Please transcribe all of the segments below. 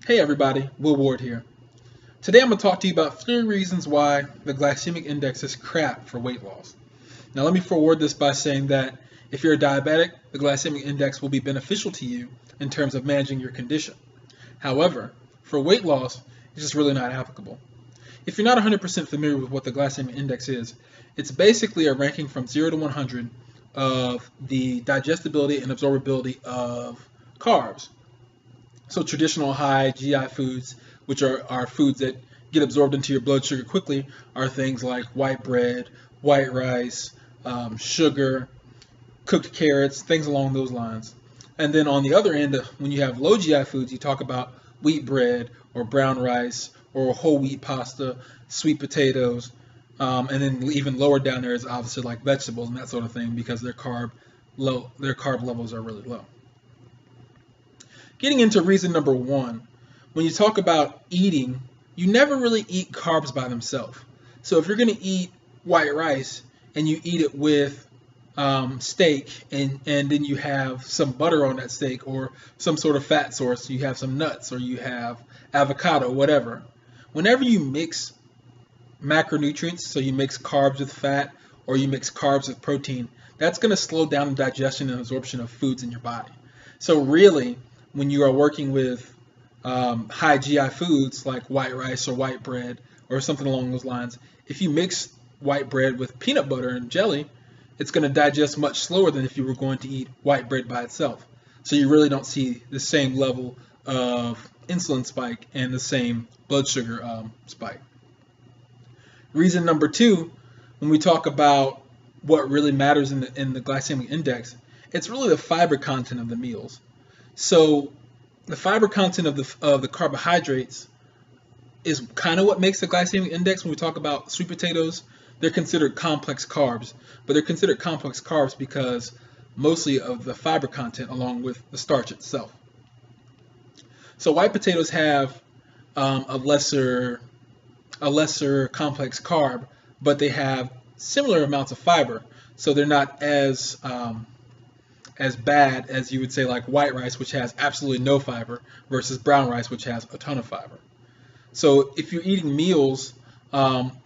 Hey everybody, Will Ward here. Today I'm going to talk to you about 3 reasons why the glycemic index is crap for weight loss. Now let me forward this by saying that if you're a diabetic, the glycemic index will be beneficial to you in terms of managing your condition. However, for weight loss, it's just really not applicable. If you're not 100% familiar with what the glycemic index is, it's basically a ranking from 0 to 100 of the digestibility and absorbability of carbs. So traditional high GI foods, which are foods that get absorbed into your blood sugar quickly, are things like white bread, white rice, sugar, cooked carrots, things along those lines. And then on the other end, when you have low GI foods, you talk about wheat bread or brown rice or whole wheat pasta, sweet potatoes, and then even lower down there is obviously like vegetables and that sort of thing because their carb levels are really low. Getting into reason number 1, when you talk about eating, you never really eat carbs by themselves. So if you're going to eat white rice and you eat it with steak and then you have some butter on that steak or some sort of fat source, you have some nuts or you have avocado, whatever. Whenever you mix macronutrients, so you mix carbs with fat or you mix carbs with protein, that's going to slow down the digestion and absorption of foods in your body. So really, when you are working with high GI foods like white rice or white bread or something along those lines, if you mix white bread with peanut butter and jelly, it's going to digest much slower than if you were going to eat white bread by itself. So you really don't see the same level of insulin spike and the same blood sugar spike. Reason number 2, when we talk about what really matters in the glycemic index, it's really the fiber content of the meals. So the fiber content of the carbohydrates is kind of what makes the glycemic index. When we talk about sweet potatoes, they're considered complex carbs, but they're considered complex carbs because mostly of the fiber content along with the starch itself. So white potatoes have a lesser complex carb, but they have similar amounts of fiber, so they're not as bad as you would say like white rice, which has absolutely no fiber, versus brown rice, which has a ton of fiber. So if you're eating meals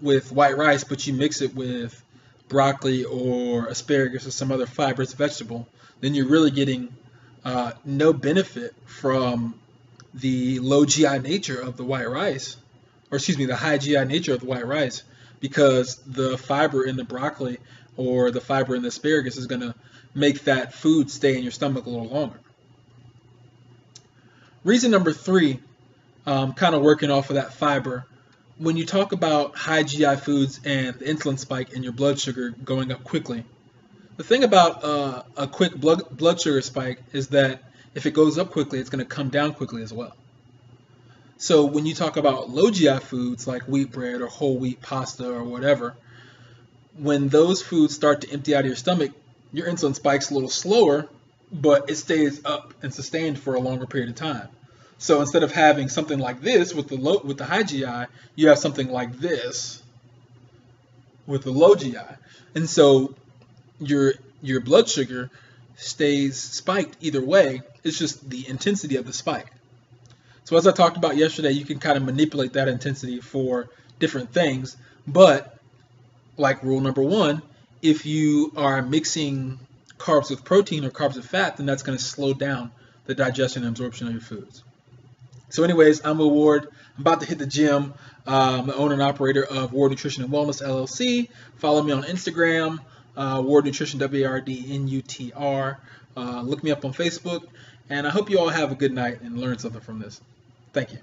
with white rice, but you mix it with broccoli or asparagus or some other fibrous vegetable, then you're really getting no benefit from the low GI nature of the white rice, or excuse me, the high GI nature of the white rice, because the fiber in the broccoli or the fiber in the asparagus is going to make that food stay in your stomach a little longer. Reason number 3, kind of working off of that fiber, when you talk about high GI foods and the insulin spike in your blood sugar going up quickly, the thing about a quick blood sugar spike is that if it goes up quickly, it's going to come down quickly as well. So when you talk about low GI foods like wheat bread or whole wheat pasta or whatever, when those foods start to empty out of your stomach, your insulin spikes a little slower, but it stays up and sustained for a longer period of time. So instead of having something like this with the high GI, you have something like this with the low GI. And so your blood sugar stays spiked either way. It's just the intensity of the spike. So as I talked about yesterday, you can kind of manipulate that intensity for different things, but like rule number 1, if you are mixing carbs with protein or carbs with fat, then that's going to slow down the digestion and absorption of your foods. So anyways, I'm Will Ward. I'm about to hit the gym. I'm the owner and operator of Ward Nutrition and Wellness, LLC. Follow me on Instagram, Ward Nutrition, WARDNUTR. Look me up on Facebook. And I hope you all have a good night and learn something from this. Thank you.